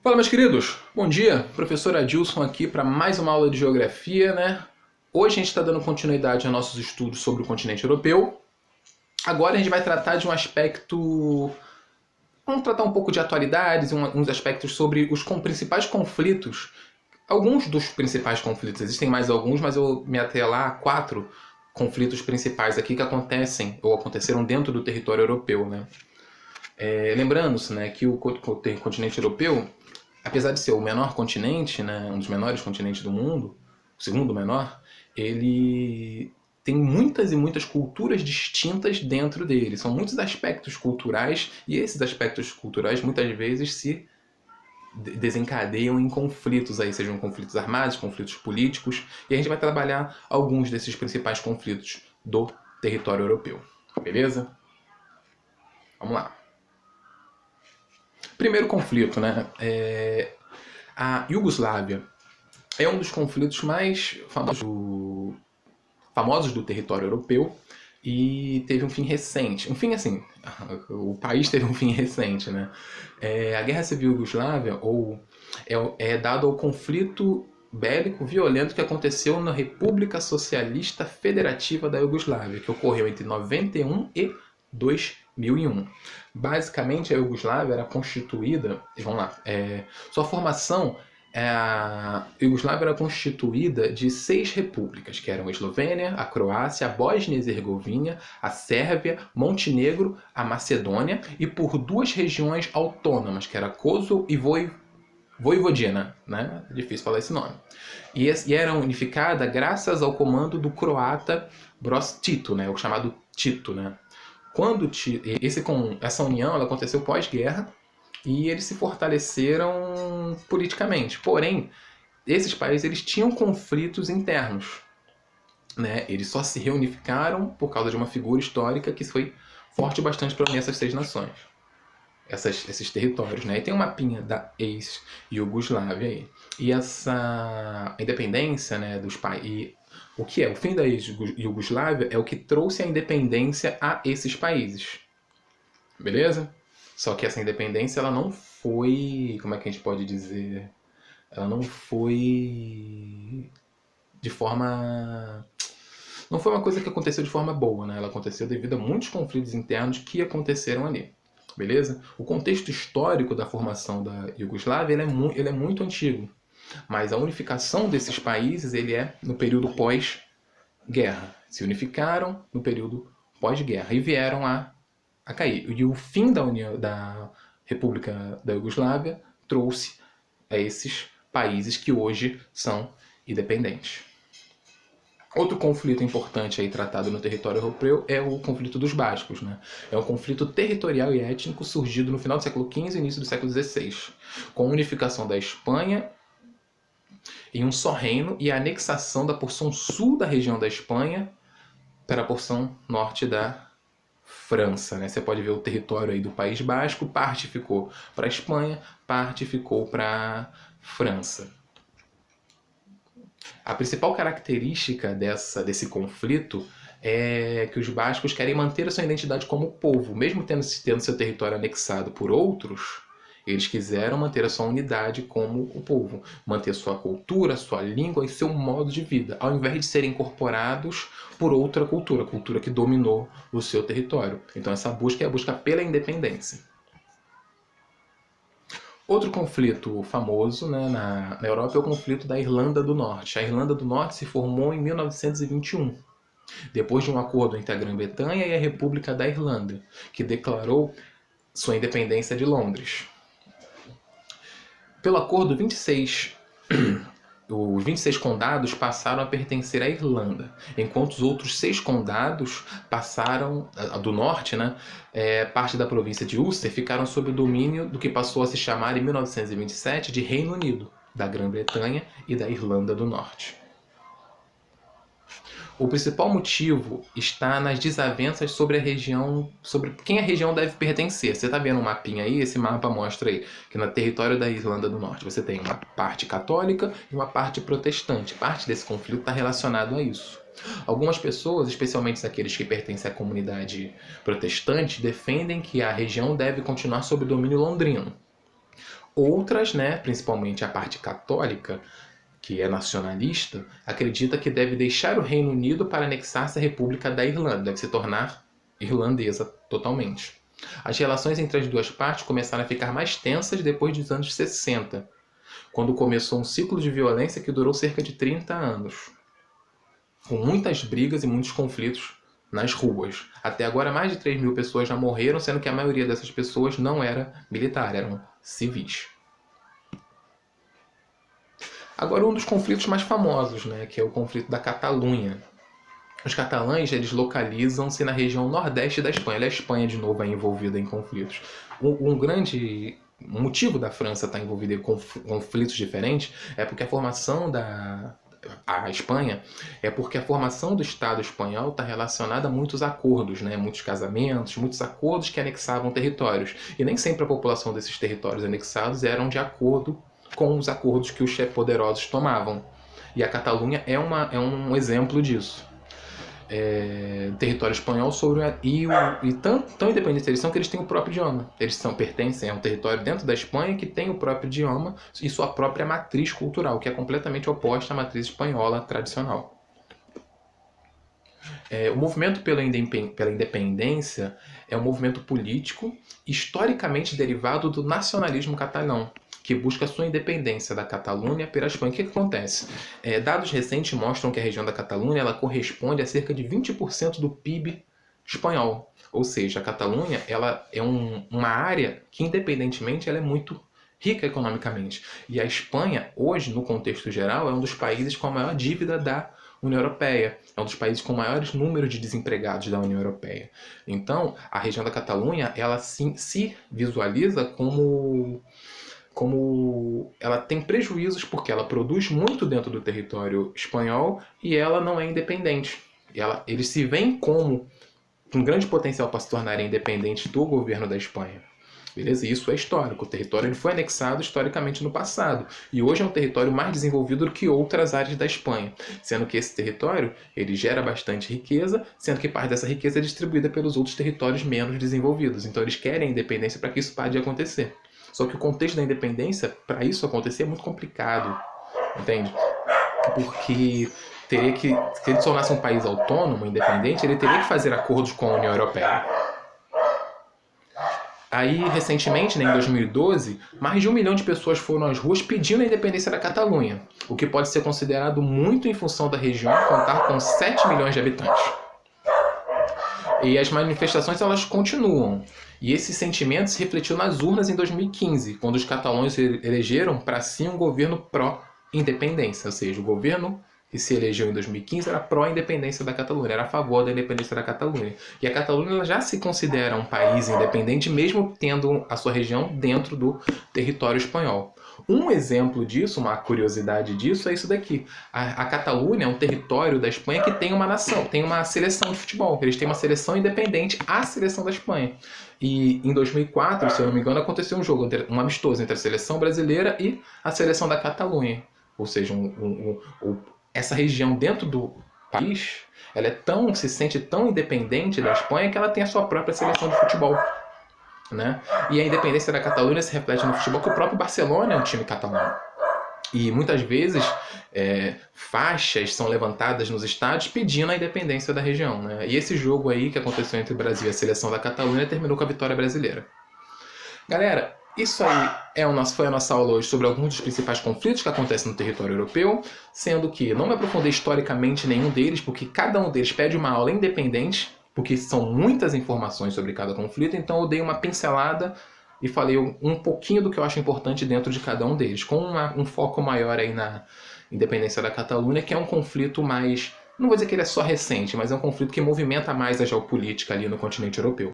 Fala, meus queridos! Bom dia! Professor Adilson aqui para mais uma aula de geografia, né? Hoje a gente está dando continuidade aos nossos estudos sobre o continente europeu. Agora a gente vai tratar de um aspecto... Vamos tratar um pouco de atualidades, uns aspectos sobre os principais conflitos. Alguns dos principais conflitos, existem mais alguns, mas eu me atrelar a 4 conflitos principais aqui que acontecem, ou aconteceram dentro do território europeu, né? Lembrando-se, né, que o continente europeu, apesar de ser o menor continente, né, um dos menores continentes do mundo, o segundo menor, ele tem muitas e muitas culturas distintas dentro dele. São muitos aspectos culturais e esses aspectos culturais muitas vezes se desencadeiam em conflitos, aí, sejam conflitos armados, conflitos políticos, e a gente vai trabalhar alguns desses principais conflitos do território europeu. Beleza? Vamos lá. Primeiro conflito, né? A Iugoslávia é um dos conflitos mais famosos do território europeu e teve um fim recente. Um fim assim, o país teve um fim recente, né? A Guerra Civil Iugoslávia é dado ao conflito bélico violento que aconteceu na República Socialista Federativa da Iugoslávia, que ocorreu entre 91 e 2001. Basicamente, a Iugoslávia era constituída... Vamos lá. Sua formação... A Iugoslávia era constituída de 6 repúblicas, que eram a Eslovênia, a Croácia, a Bósnia e Herzegovina, a Sérvia, Montenegro, a Macedônia, e por 2 regiões autônomas, que era Kosovo e Vojvodina, né? É difícil falar esse nome. E era unificada graças ao comando do croata Broz Tito, né? O chamado Tito, né? Essa união ela aconteceu pós-guerra e eles se fortaleceram politicamente. Porém, esses países eles tinham conflitos internos, né? Eles só se reunificaram por causa de uma figura histórica que foi forte bastante para unir essas 6 nações. Esses territórios, né? E tem um mapinha da ex-Iugoslávia aí. E essa independência, né, dos países... O que é? O fim da Iugoslávia é o que trouxe a independência a esses países. Beleza? Só que essa independência, ela não foi... Como é que a gente pode dizer? Ela não foi de forma... Não foi uma coisa que aconteceu de forma boa, né? Ela aconteceu devido a muitos conflitos internos que aconteceram ali. Beleza? O contexto histórico da formação da Iugoslávia ele é muito antigo. Mas a unificação desses países ele é no período pós-guerra. Se unificaram no período pós-guerra e vieram a cair. E o fim da República da Iugoslávia trouxe a esses países que hoje são independentes. Outro conflito importante aí tratado no território europeu é o conflito dos bascos, né? É um conflito territorial e étnico surgido no final do século XV e início do século XVI, com a unificação da Espanha em um só reino e a anexação da porção sul da região da Espanha para a porção norte da França, né? Você pode ver o território aí do País Basco, parte ficou para a Espanha, parte ficou para a França. A principal característica desse conflito é que os bascos querem manter a sua identidade como povo. Mesmo tendo seu território anexado por outros, eles quiseram manter a sua unidade como o povo. Manter sua cultura, sua língua e seu modo de vida, ao invés de serem incorporados por outra cultura, a cultura que dominou o seu território. Então essa busca é a busca pela independência. Outro conflito famoso, né, na Europa é o conflito da Irlanda do Norte. A Irlanda do Norte se formou em 1921, depois de um acordo entre a Grã-Bretanha e a República da Irlanda, que declarou sua independência de Londres. Pelo acordo, os 26 condados passaram a pertencer à Irlanda, enquanto os outros 6 condados passaram, do norte, né, parte da província de Ulster, ficaram sob o domínio do que passou a se chamar em 1927 de Reino Unido, da Grã-Bretanha e da Irlanda do Norte. O principal motivo está nas desavenças sobre a região, sobre quem a região deve pertencer. Você está vendo um mapinha aí? Esse mapa mostra aí que no território da Irlanda do Norte você tem uma parte católica e uma parte protestante. Parte desse conflito está relacionado a isso. Algumas pessoas, especialmente aqueles que pertencem à comunidade protestante, defendem que a região deve continuar sob o domínio londrino. Outras, né, principalmente a parte católica, que é nacionalista, acredita que deve deixar o Reino Unido para anexar-se à República da Irlanda, deve se tornar irlandesa totalmente. As relações entre as duas partes começaram a ficar mais tensas depois dos anos 60, quando começou um ciclo de violência que durou cerca de 30 anos, com muitas brigas e muitos conflitos nas ruas. Até agora, mais de 3.000 pessoas já morreram, sendo que a maioria dessas pessoas não era militar, eram civis. Agora, um dos conflitos mais famosos, né, que é o conflito da Catalunha. Os catalães, eles localizam-se na região nordeste da Espanha. Olha a Espanha, de novo, é envolvida em conflitos. Um grande motivo da França estar envolvida em conflitos diferentes é porque a formação a Espanha é porque a formação do Estado espanhol está relacionada a muitos acordos, né? Muitos casamentos, muitos acordos que anexavam territórios. E nem sempre a população desses territórios anexados eram de acordo com os acordos que os poderosos tomavam. E a Catalunha é um exemplo disso. Território espanhol e tão independentes eles são que eles têm o próprio idioma. Eles pertencem a um território dentro da Espanha que tem o próprio idioma e sua própria matriz cultural, que é completamente oposta à matriz espanhola tradicional. O movimento pela independência é um movimento político historicamente derivado do nacionalismo catalão, que busca sua independência da Catalunha pela Espanha. O que acontece? Dados recentes mostram que a região da Catalunha ela corresponde a cerca de 20% do PIB espanhol. Ou seja, a Catalunha ela é uma área que, independentemente, ela é muito rica economicamente. E a Espanha, hoje, no contexto geral, é um dos países com a maior dívida da União Europeia. É um dos países com maiores números de desempregados da União Europeia. Então, a região da Catalunha ela se visualiza como ela tem prejuízos porque ela produz muito dentro do território espanhol e ela não é independente. Eles se veem como um grande potencial para se tornarem independentes do governo da Espanha. Beleza? Isso é histórico. O território ele foi anexado historicamente no passado e hoje é um território mais desenvolvido do que outras áreas da Espanha, sendo que esse território ele gera bastante riqueza, sendo que parte dessa riqueza é distribuída pelos outros territórios menos desenvolvidos. Então eles querem a independência para que isso pare de acontecer. Só que o contexto da independência, para isso acontecer, é muito complicado, entende? Porque se ele se tornasse um país autônomo, independente, ele teria que fazer acordos com a União Europeia. Aí, recentemente, né, em 2012, mais de 1 milhão de pessoas foram às ruas pedindo a independência da Catalunha, o que pode ser considerado muito em função da região contar com 7 milhões de habitantes. E as manifestações elas continuam. E esse sentimento se refletiu nas urnas em 2015, quando os catalães elegeram para si um governo pró-independência, ou seja, o governo que se elegeu em 2015 era pró-independência da Catalunha, era a favor da independência da Catalunha. E a Catalunha ela já se considera um país independente, mesmo tendo a sua região dentro do território espanhol. Um exemplo disso, uma curiosidade disso, é isso daqui. A Catalunha é um território da Espanha que tem uma nação, tem uma seleção de futebol. Eles têm uma seleção independente, a seleção da Espanha. E em 2004, se eu não me engano, aconteceu um jogo, um amistoso entre a seleção brasileira e a seleção da Catalunha. Ou seja, essa região dentro do país, ela se sente tão independente da Espanha que ela tem a sua própria seleção de futebol. Né? E a independência da Catalunha se reflete no futebol, que o próprio Barcelona é um time catalão. E muitas vezes faixas são levantadas nos estádios pedindo a independência da região. Né? E esse jogo aí que aconteceu entre o Brasil e a seleção da Catalunha terminou com a vitória brasileira. Galera, isso aí foi a nossa aula hoje sobre alguns dos principais conflitos que acontecem no território europeu, sendo que não me aprofundei historicamente em nenhum deles, porque cada um deles pede uma aula independente, porque são muitas informações sobre cada conflito, então eu dei uma pincelada e falei um pouquinho do que eu acho importante dentro de cada um deles, com um foco maior aí na independência da Catalunha, que é um conflito mais, não vou dizer que ele é só recente, mas é um conflito que movimenta mais a geopolítica ali no continente europeu.